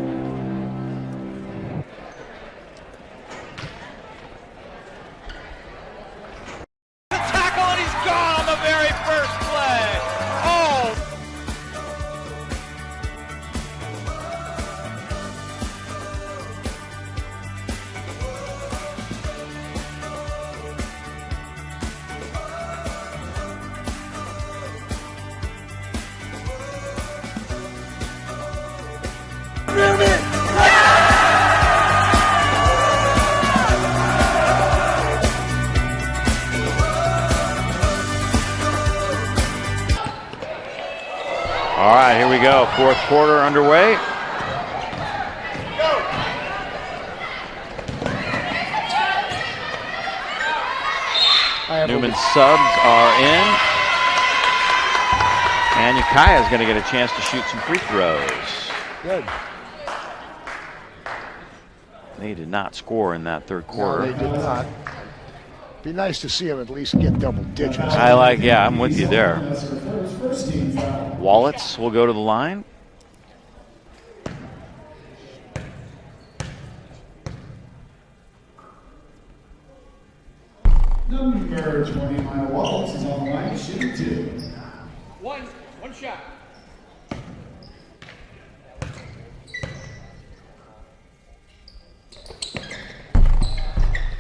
All right, here we go. Fourth quarter underway. Newman's subs are in. And UKIAH is going to get a chance to shoot some free throws. Good. They did not score in that third quarter. No, they did not. Be nice to see him at least get double digits. Yeah, I'm with you there. Wallets will go to the line. Number 29, Wallets is on the line, shooting 2. One shot.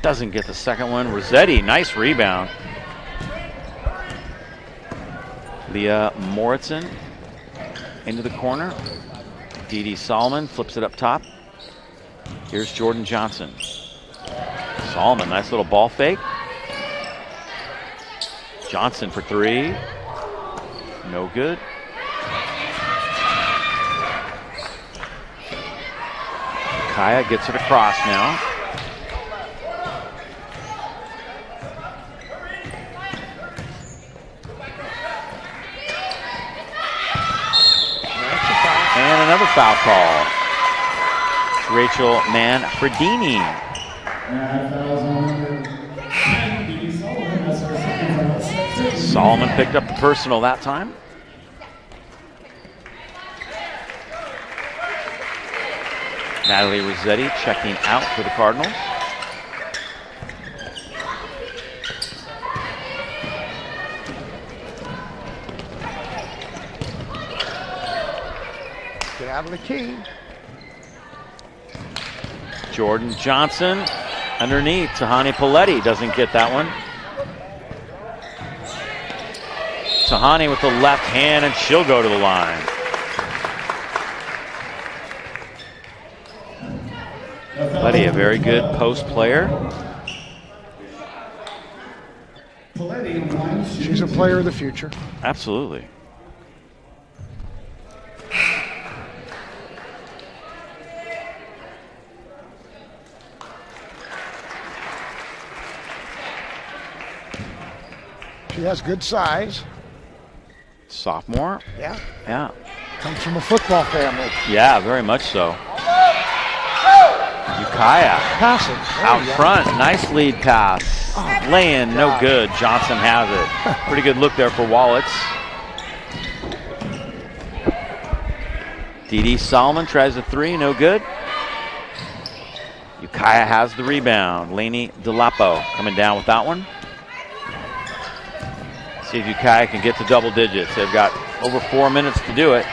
Doesn't get the second one. Rossetti, nice rebound. Leah Moritzen into the corner. Dee Dee Solomon flips it up top. Here's Jordan Johnson. Solomon, nice little ball fake. Johnson for three. No good. UKIAH gets it across now. And another foul call. It's Rachel Manfredini. Solomon picked up the personal that time. Natalie Rossetti checking out for the Cardinals. Get out of the key. Jordan Johnson underneath. Tahani Paletti doesn't get that one. Tahani with the left hand, and she'll go to the line. Paletti, a very good post player. She's a player of the future. Absolutely. She has good size. Sophomore. Yeah. Yeah. Comes from a football family. Yeah, very much so. UKIAH Passing. out front. Nice lead pass. Lay-in, no good. Johnson has it. Pretty good look there for Wallets. Dee Solomon tries a three, no good. UKIAH has the rebound. Lainey DeLapo coming down with that one. See if UKIAH can get to double digits. They've got over 4 minutes to do it.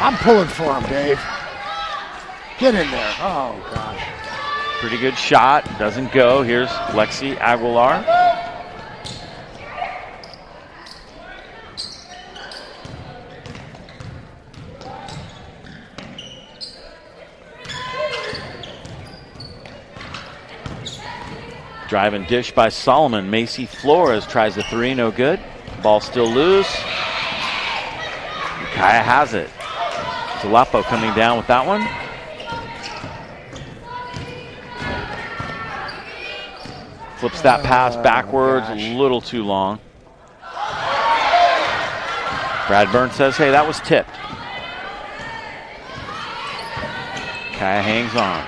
I'm pulling for him, Dave. Get in there. Oh, gosh. Pretty good shot. Doesn't go. Here's Lexi Aguilar. Drive and dish by Solomon. Macy Flores tries the three, no good. Ball still loose. UKIAH has it. Delapo coming down with that one. Flips that pass backwards, a little too long. Brad Burns says, hey, that was tipped. UKIAH hangs on.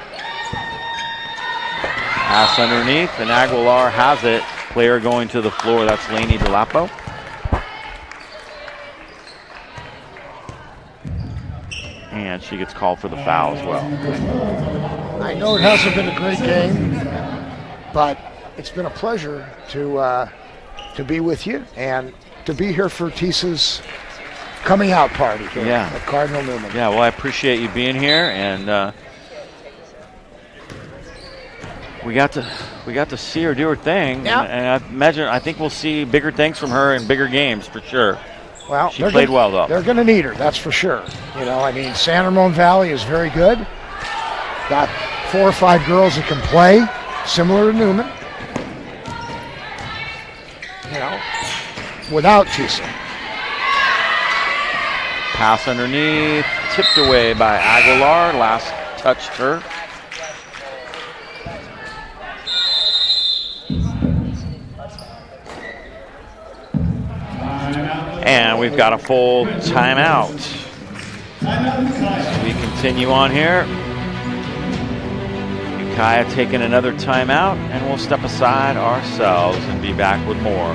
Pass underneath, and Aguilar has it. Player going to the floor, that's Lainey DeLapo. And she gets called for the foul as well. I know it hasn't been a great game, but it's been a pleasure to be with you and to be here for Tisa's coming out party here at Cardinal Newman. Yeah, well, I appreciate you being here, and we got to see her do her thing, and I think we'll see bigger things from her in bigger games for sure. Well, she played well though. They're going to need her, that's for sure. You know, I mean, San Ramon Valley is very good. Got 4 or 5 girls that can play, similar to Newman. You know, without Tisa. Pass underneath, tipped away by Aguilar. Last touched her. And we've got a full timeout. So we continue on here. UKIAH taking another timeout, and we'll step aside ourselves and be back with more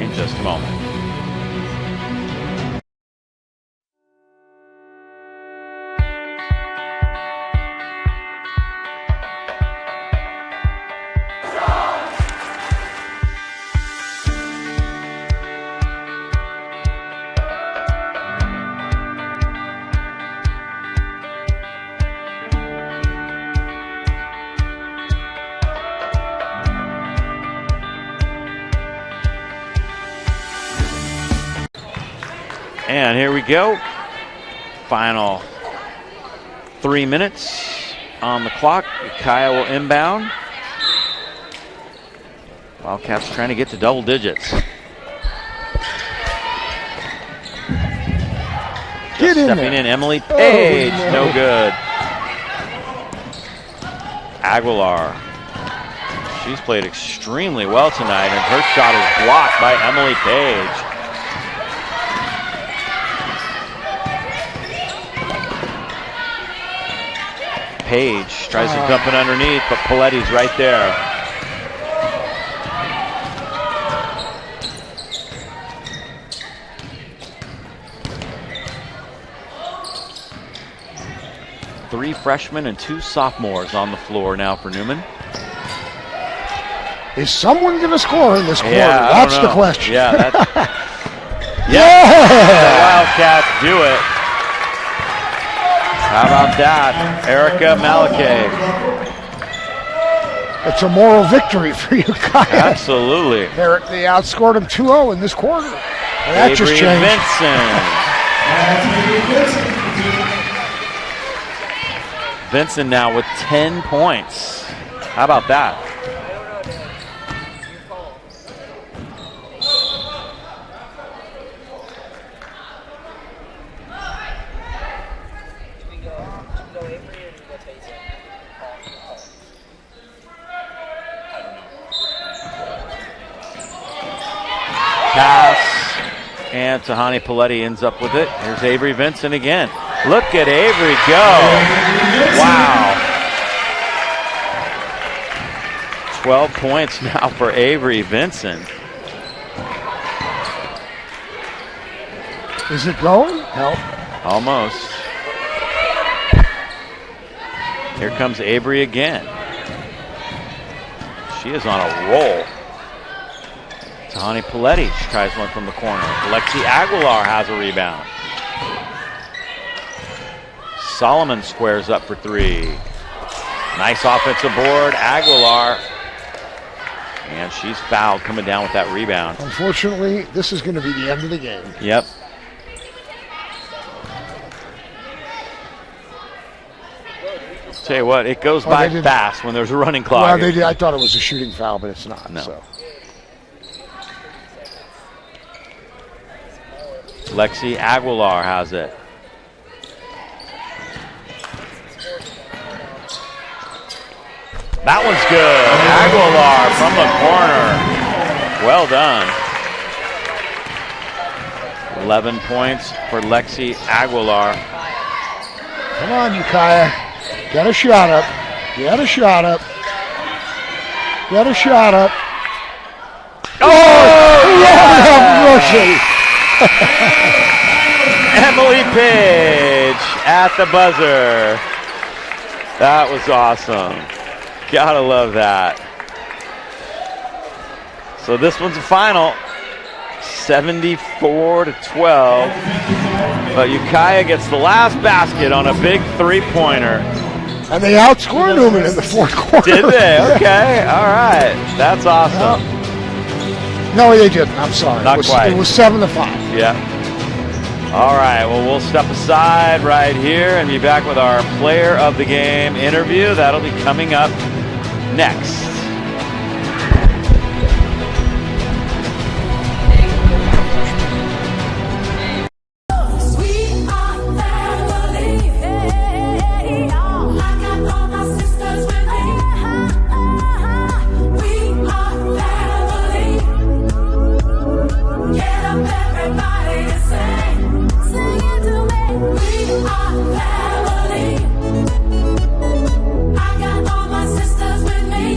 in just a moment. And here we go. Final 3 minutes on the clock. UKIAH will inbound. Wildcats trying to get to double digits. Get in stepping there. in, Emily Page, no good. Aguilar. She's played extremely well tonight, and her shot is blocked by Emily Page. Page tries to dump it underneath, but Paletti's right there. Three freshmen and 2 sophomores on the floor now for Newman. Is someone going to score in this quarter? Yeah, That's the question. Yeah, that's, yeah. The Wildcats do it. How about that? Erica Malakay. It's a moral victory for UKIAH. Absolutely. They outscored them 2-0 in this quarter. And that just Avery changed. Vincent now with 10 points. How about that? Pass, and Tahani Paletti ends up with it. Here's Avery Vincent again. Look at Avery go. Wow. 12 points now for Avery Vincent. Is it going? No. Almost. Here comes Avery again. She is on a roll. Tahani Paletti tries one from the corner. Lexi Aguilar has a rebound. Solomon squares up for 3. Nice offensive board, Aguilar. And she's fouled coming down with that rebound. Unfortunately, this is going to be the end of the game. Yep. Tell you what, it goes by fast when there's a running clock. Well, they did. I thought it was a shooting foul, but it's not. No. So. Lexi Aguilar has it. That one's good. Aguilar from the corner. Well done. 11 points for Lexi Aguilar. Come on, UKIAH. Get a shot up. Get a shot up. Get a shot up. Oh, yeah! Emily Page at the buzzer. That was awesome. Gotta love that. So this one's a final, 74-12. But UKIAH gets the last basket on a big 3-pointer. And they outscored Newman in the 4th quarter. Did they? Okay, all right. That's awesome. No, they didn't. I'm sorry. Not quite. It was 7-5. Yeah. All right, well, we'll step aside right here and be back with our player of the game interview. That'll be coming up next. I got all my sisters with me.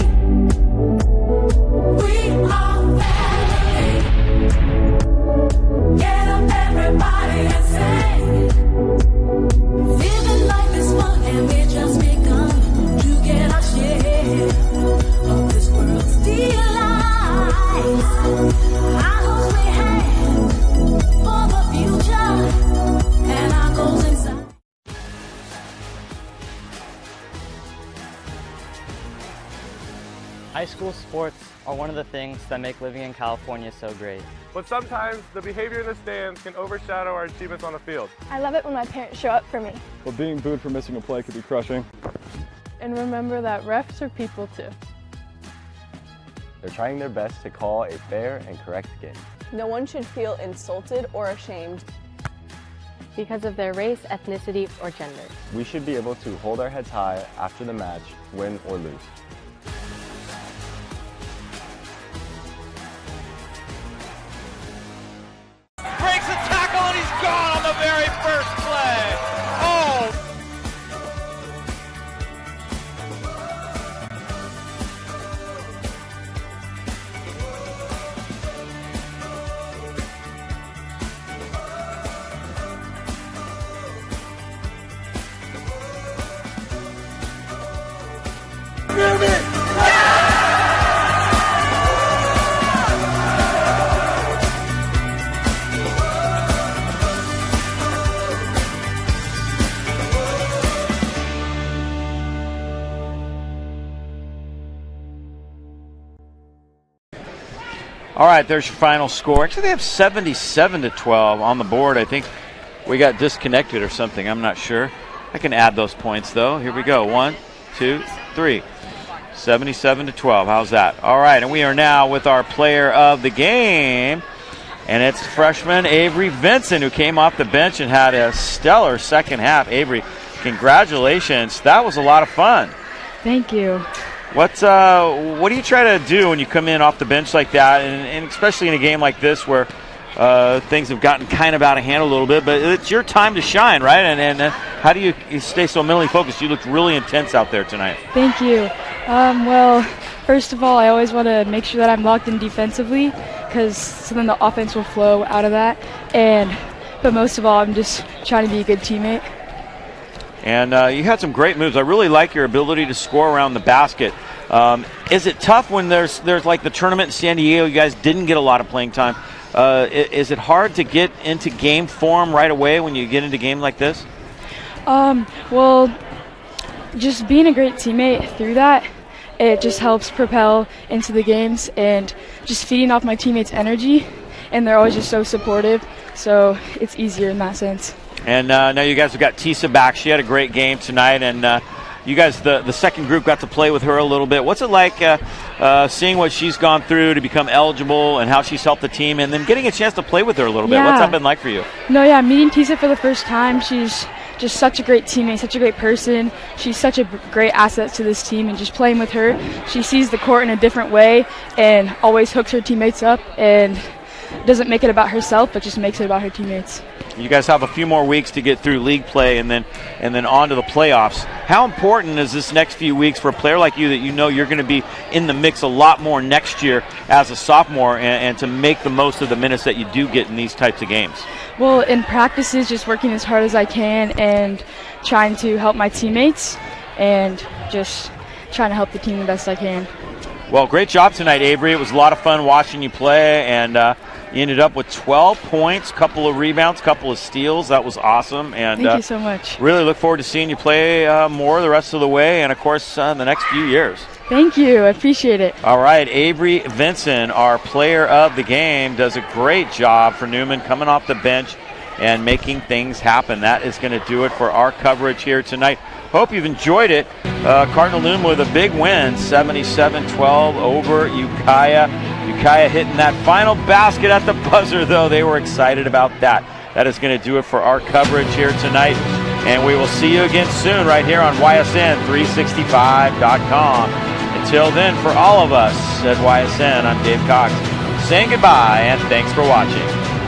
High school sports are one of the things that make living in California so great. But sometimes the behavior in the stands can overshadow our achievements on the field. I love it when my parents show up for me. But being booed for missing a play could be crushing. And remember that refs are people too. They're trying their best to call a fair and correct game. No one should feel insulted or ashamed because of their race, ethnicity, or gender. We should be able to hold our heads high after the match, win or lose. Breaks a tackle and he's gone on the very first play. Oh! All right, there's your final score. Actually, they have 77-12 on the board. I think we got disconnected or something. I'm not sure. I can add those points, though. Here we go. 1, 2, 3. 77-12. How's that? All right, and we are now with our player of the game. And it's freshman Avery Vincent, who came off the bench and had a stellar second half. Avery, congratulations. That was a lot of fun. Thank you. What do you try to do when you come in off the bench like that, and especially in a game like this where things have gotten kind of out of hand a little bit, but it's your time to shine, right? And how do you stay so mentally focused? You looked really intense out there tonight. Thank you. Well, first of all, I always want to make sure that I'm locked in defensively, because so then the offense will flow out of that. But most of all, I'm just trying to be a good teammate. And you had some great moves. I really like your ability to score around the basket. Is it tough when there's like the tournament in San Diego? You guys didn't get a lot of playing time. Is it hard to get into game form right away when you get into a game like this? Well, just being a great teammate through that, it just helps propel into the games, and just feeding off my teammates' energy, and they're always just so supportive, so it's easier in that sense. And now you guys have got Tisa back. She had a great game tonight, and you guys, the second group, got to play with her a little bit. What's it like seeing what she's gone through to become eligible and how she's helped the team, and then getting a chance to play with her a little bit? What's that been like for you? Meeting Tisa for the first time, she's just such a great teammate, such a great person. She's such a great asset to this team, and just playing with her, she sees the court in a different way and always hooks her teammates up and doesn't make it about herself, but just makes it about her teammates. You guys have a few more weeks to get through league play and then on to the playoffs. How important is this next few weeks for a player like you that you know you're going to be in the mix a lot more next year as a sophomore, and to make the most of the minutes that you do get in these types of games? Well, in practices, just working as hard as I can and trying to help my teammates and just trying to help the team the best I can. Well, great job tonight, Avery. It was a lot of fun watching you play, and you ended up with 12 points, couple of rebounds, couple of steals. That was awesome. And thank you so much. Really look forward to seeing you play more the rest of the way, and, of course, the next few years. Thank you. I appreciate it. All right, Avery Vincent, our player of the game, does a great job for Newman, coming off the bench and making things happen. That is going to do it for our coverage here tonight. Hope you've enjoyed it. Cardinal Newman with a big win, 77-12 over UKIAH. UKIAH hitting that final basket at the buzzer, though. They were excited about that. That is going to do it for our coverage here tonight. And we will see you again soon right here on YSN365.com. Until then, for all of us at YSN, I'm Dave Cox, saying goodbye and thanks for watching.